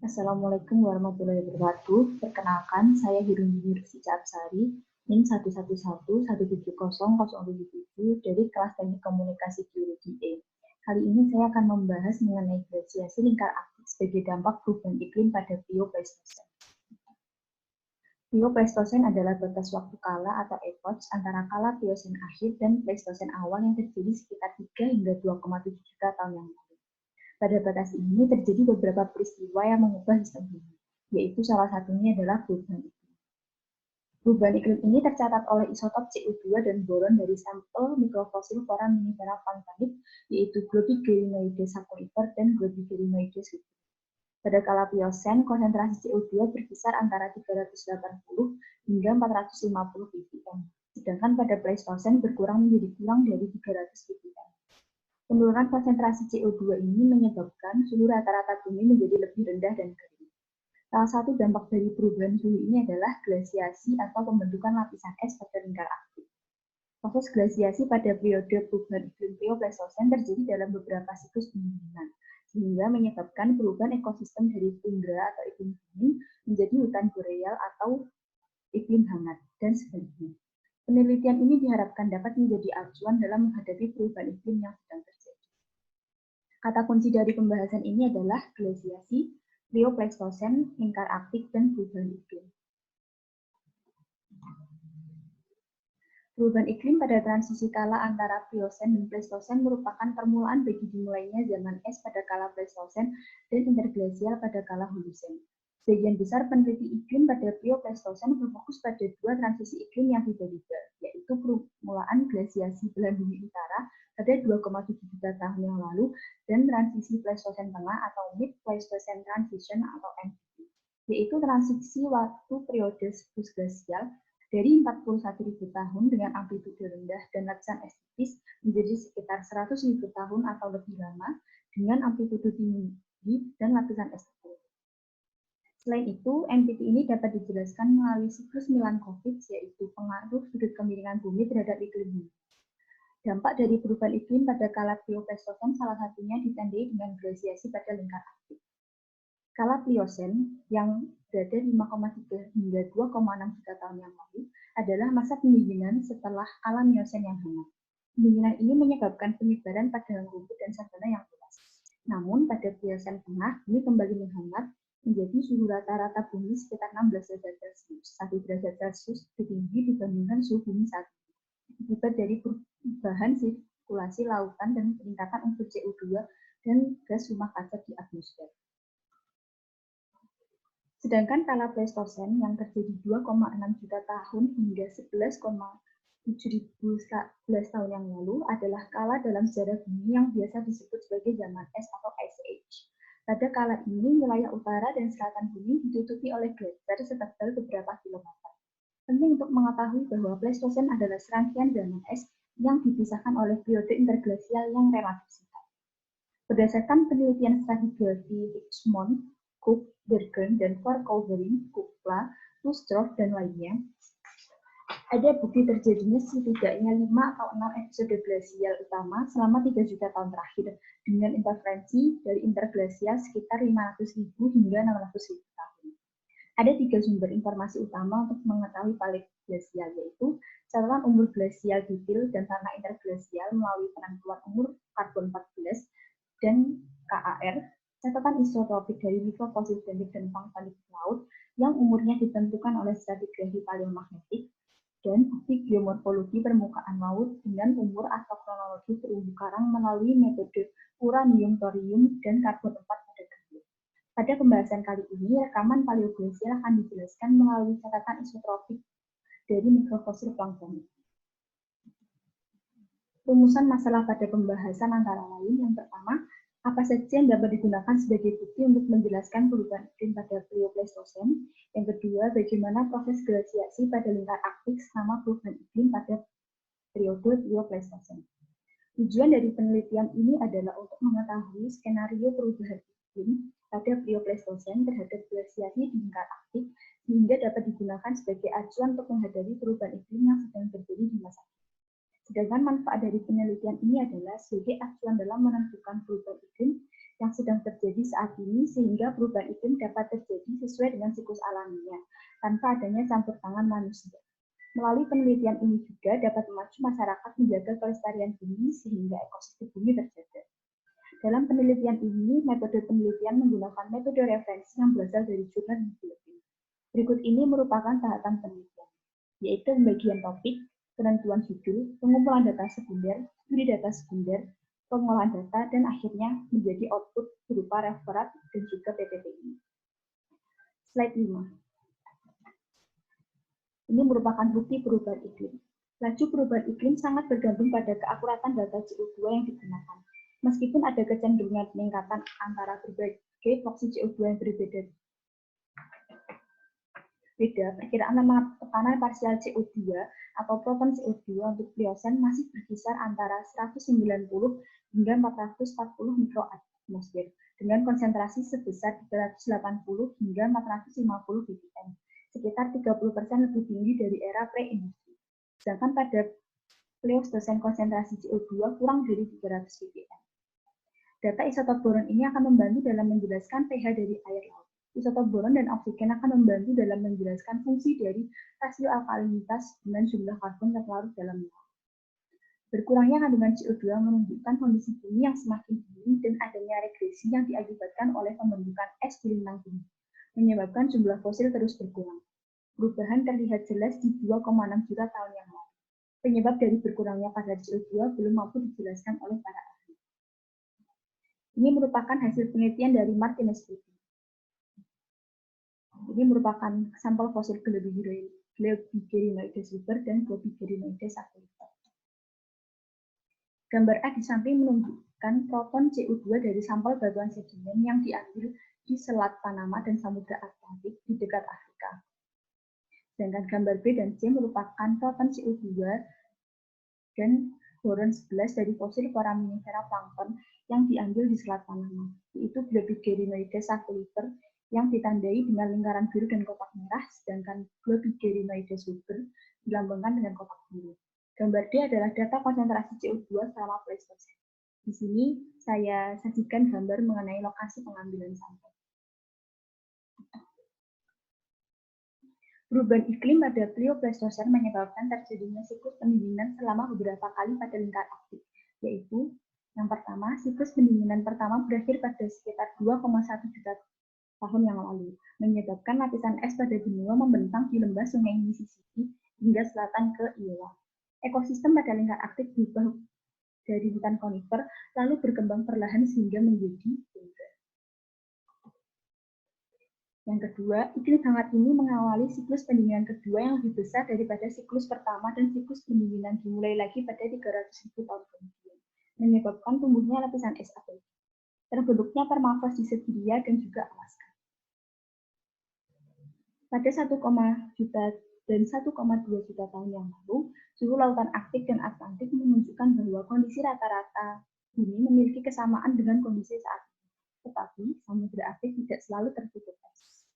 Assalamualaikum warahmatullahi wabarakatuh. Perkenalkan, saya Hirundini Rustica Absari, NIM 111170077 dari kelas Teknik Komunikasi Biologi E. Kali ini saya akan membahas mengenai glasiasi lingkar aktif sebagai dampak perubahan iklim pada Biopleistosen. Biopleistosen adalah batas waktu kala atau epoch antara kala Pliocene akhir dan Pleistosen awal yang terjadi sekitar 3 hingga 2,7 juta tahun yang lalu. Pada batas ini terjadi beberapa peristiwa yang mengubah sistem bumi, yaitu salah satunya adalah perubahan iklim. Perubahan iklim ini tercatat oleh isotop CO2 dan boron dari sampel mikrofosil foraminifera vulkanik, yaitu Globigerinoides saccharifer dan Globigerinoides subtilis. Pada kala Pliocene, konsentrasi CO2 berkisar antara 380 hingga 450 ppm, sedangkan pada Pleistosen berkurang menjadi kurang dari 300 ppm. Penurunan konsentrasi CO2 ini menyebabkan suhu rata-rata bumi menjadi lebih rendah dan kering. Salah satu dampak dari perubahan suhu ini adalah glasiasi atau pembentukan lapisan es pada lingkar aktif. Proses glasiasi pada periode perubahan iklim Biopleistosen terjadi dalam beberapa siklus pendinginan, sehingga menyebabkan perubahan ekosistem dari tundra atau iklim dingin menjadi hutan boreal atau iklim hangat, dan sebaliknya. Penelitian ini diharapkan dapat menjadi acuan dalam menghadapi perubahan iklim yang sedang terjadi. Kata kunci dari pembahasan ini adalah glasiasi, Biopleistosen, lingkar aktif, dan perubahan iklim. Perubahan iklim pada transisi kala antara Pliocene dan Pleistosen merupakan permulaan bagi dimulainya zaman es pada kala Pleistosen dan interglasial pada kala Holusen. Sebagian besar peneliti iklim pada Biopleistosen berfokus pada dua transisi iklim yang tiba-tiba, yaitu permulaan glasiasi belahan bumi utara pada 2,7 juta tahun yang lalu dan transisi Pleistosen tengah atau Mid-Pleistocene Transition atau MPT, yaitu transisi waktu periode siklus glasial dari 41.000 tahun dengan amplitude rendah dan lapisan es tipis menjadi sekitar 100.000 tahun atau lebih lama dengan amplitude tinggi dan lapisan es tebal. Selain itu, MPT ini dapat dijelaskan melalui siklus Milankovitch, yaitu pengaruh sudut kemiringan bumi terhadap iklim bumi. Dampak dari perubahan iklim pada kala Biopleistosen salah satunya ditandai dengan glasiasi pada lingkar aktif. Kala Pliocene yang berada 5,3 hingga 2,6 juta tahun yang lalu adalah masa pendinginan setelah kala Miocene yang hangat. Pendinginan ini menyebabkan penyebaran padang rumput dan sabana yang luas. Namun pada Pliocene tengah, bumi kembali menghangat menjadi suhu rata-rata bumi sekitar 16 derajat Celcius, 1 derajat Celcius lebih tinggi dibandingkan suhu bumi saat ini. Akibat dari perubahan sirkulasi lautan dan peningkatan unsur CO2 dan gas rumah kaca di atmosfer. Sedangkan kala Pleistosen yang terjadi 2,6 juta tahun hingga 11,711 tahun yang lalu adalah kala dalam sejarah bumi yang biasa disebut sebagai zaman es atau Ice Age. Pada kala ini, wilayah utara dan selatan bumi ditutupi oleh gletser setebal beberapa kilometer. Penting untuk mengetahui bahwa Pleistosen adalah serangkaian zaman es yang dipisahkan oleh periode interglasial yang relatif singkat. Berdasarkan penelitian stratigraphy Richmond, Cook, Bergen, dan Verkoeuvering, Kukla, Lustroff, dan lainnya, ada bukti terjadinya setidaknya 5 atau 6 episode glasial utama selama 3 juta tahun terakhir, dengan interferensi dari interglasial sekitar 500.000 hingga 600.000 tahun. Ada 3 sumber informasi utama untuk mengetahui palet glasial, yaitu catatan umur glasial detail dan tanah interglasial melalui penentuan umur karbon 14 dan KAR, catatan isotopik dari mikrofosil bendik dan vulkanik laut yang umurnya ditentukan oleh stratigrafi paleomagnetik, dan bukti geomorfologi permukaan laut dengan umur atau kronologi terumbu karang melalui metode uranium, thorium, dan karbon 4 pada granul. Pada pembahasan kali ini, rekaman paleoglasial akan dijelaskan melalui catatan isotropik dari mikrofosil planktonik. Rumusan masalah pada pembahasan antara lain, yang pertama, apa saja yang dapat digunakan sebagai bukti untuk menjelaskan perubahan iklim pada Biopleistosen. Yang kedua, bagaimana proses glasiasi pada lingkar aktif selama perubahan iklim pada periode Biopleistosen. Tujuan dari penelitian ini adalah untuk mengetahui skenario perubahan iklim pada Biopleistosen terhadap glasiasi di lingkar aktif, sehingga dapat digunakan sebagai acuan untuk menghadapi perubahan iklim yang sedang terjadi di masa kini. Sedangkan manfaat dari penelitian ini adalah sebagai acuan dalam menentukan perubahan iklim yang sedang terjadi saat ini sehingga perubahan iklim dapat terjadi sesuai dengan siklus alaminya, tanpa adanya campur tangan manusia. Melalui penelitian ini juga dapat memacu masyarakat menjaga kelestarian bumi sehingga ekosistem bumi terjaga. Dalam penelitian ini, metode penelitian menggunakan metode referensi yang berasal dari jurnal biologi. Berikut ini merupakan tahapan penelitian, yaitu pembagian topik, penentuan judul, pengumpulan data sekunder, studi data sekunder, pengolahan data, dan akhirnya menjadi output berupa referat dan juga PPT. Slide 5. Ini merupakan bukti perubahan iklim. Laju perubahan iklim sangat bergantung pada keakuratan data CO2 yang digunakan. Meskipun ada kecenderungan peningkatan antara berbagai proksi CO2 yang berbeda, perkiraan tekanan parsial CO2 atau proton CO2 untuk Pliocene masih berkisar antara 190 hingga 440 mikroatmosfer dengan konsentrasi sebesar 380 hingga 450 ppm, sekitar 30% lebih tinggi dari era pre-industri. Sedangkan pada Pleistocene konsentrasi CO2 kurang dari 300 ppm. Data isotop boron ini akan membantu dalam menjelaskan pH dari air laut. Isotop boron dan oksigen akan membantu dalam menjelaskan fungsi dari rasio alkalinitas dengan jumlah karbon terlarut dalam laut. Berkurangnya kandungan CO2 menunjukkan kondisi bumi yang semakin dingin dan adanya regresi yang diakibatkan oleh pembentukan es di lintang bumi, menyebabkan jumlah fosil terus berkurang. Perubahan terlihat jelas di 2,6 juta tahun yang lalu. Penyebab dari berkurangnya kadar CO2 belum mampu dijelaskan oleh para ahli. Ini merupakan hasil penelitian dari Martinez Putty. Ini merupakan sampel fosil Globigerinoides super dan Globigerinoides acuifer. Gambar A di samping menunjukkan proton CO2 dari sampel batuan sedimen yang diambil di Selat Panama dan Samudra Atlantik di dekat Afrika. Sedangkan gambar B dan C merupakan proton CO2 dan boron 11 dari fosil foraminifera plankton yang diambil di Selat Panama, yaitu Globigerinoides acuifer yang ditandai dengan lingkaran biru dan kotak merah, sedangkan Globigerinoides super dilambangkan dengan kotak biru. Gambar D adalah data konsentrasi CO2 selama Pleistocene. Di sini saya sajikan gambar mengenai lokasi pengambilan sampel. Perubahan iklim pada Pleistocene menyebabkan terjadinya siklus pendinginan selama beberapa kali pada lingkar aktif, yaitu yang pertama, siklus pendinginan pertama berakhir pada sekitar 2,1 juta tahun yang lalu, menyebabkan lapisan es pada benua membentang di lembah sungai Mississippi hingga selatan ke Iowa. Ekosistem pada lingkar aktif berubah dari hutan konifer, lalu berkembang perlahan sehingga menjadi tundra. Yang kedua, iklim hangat ini mengawali siklus pendinginan kedua yang lebih besar daripada siklus pertama dan siklus pendinginan dimulai lagi pada 300.000 tahun kemudian, menyebabkan tumbuhnya lapisan es abadi, terbentuknya permafrost di Siberia dan juga Alaska. Pada 1,1 juta dan 1,2 juta tahun yang lalu, suhu lautan Arktik dan Atlantik menunjukkan bahwa kondisi rata-rata bumi memiliki kesamaan dengan kondisi saat ini, tetapi Samudra Arktik tidak selalu tertutup es.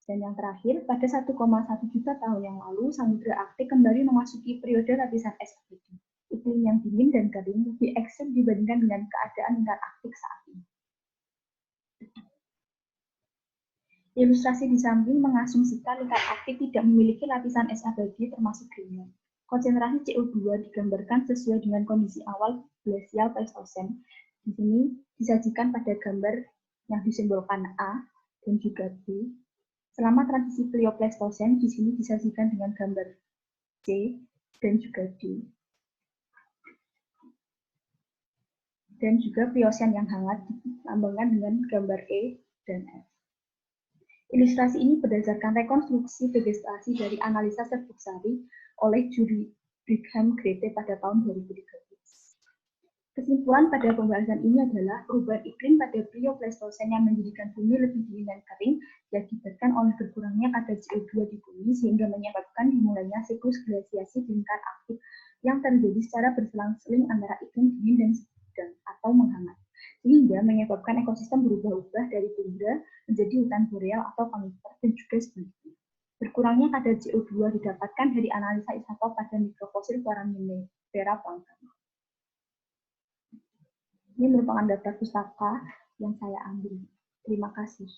Dan yang terakhir, pada 1,1 juta tahun yang lalu, Samudra Arktik kembali memasuki periode lapisan es abadi. Iklim yang dingin dan kering lebih ekstrem dibandingkan dengan keadaan lingkar Arktik saat ini. Ilustrasi di samping mengasumsikan lingkar Arktik tidak memiliki lapisan es abadi termasuk Greenland. Konsentrasi CO2 digambarkan sesuai dengan kondisi awal glasial Pleistocene. Di sini disajikan pada gambar yang disimbolkan A dan juga B. Selama transisi Pleistocene di sini disajikan dengan gambar C dan juga D. Dan juga Pliocene yang hangat dilambangkan dengan gambar E dan F. Ilustrasi ini berdasarkan rekonstruksi vegetasi dari analisa Serbuksari oleh Judy Brigham Grete pada tahun 2013. Kesimpulan pada pembahasan ini adalah perubahan iklim pada Pleistocene yang menjadikan bumi lebih dingin dan kering diakibatkan oleh berkurangnya kadar CO2 di bumi sehingga menyebabkan dimulainya siklus glasiasi di lingkar Arktik yang terjadi secara berselang-seling antara iklim dingin dan sedang atau menghangat, sehingga menyebabkan ekosistem berubah-ubah dari tundra menjadi hutan boreal atau konifer dan juga sebaliknya. Berkurangnya kadar CO2 didapatkan dari analisa isotop pada mikrofosil foraminifera plankton. Ini merupakan daftar pustaka yang saya ambil. Terima kasih.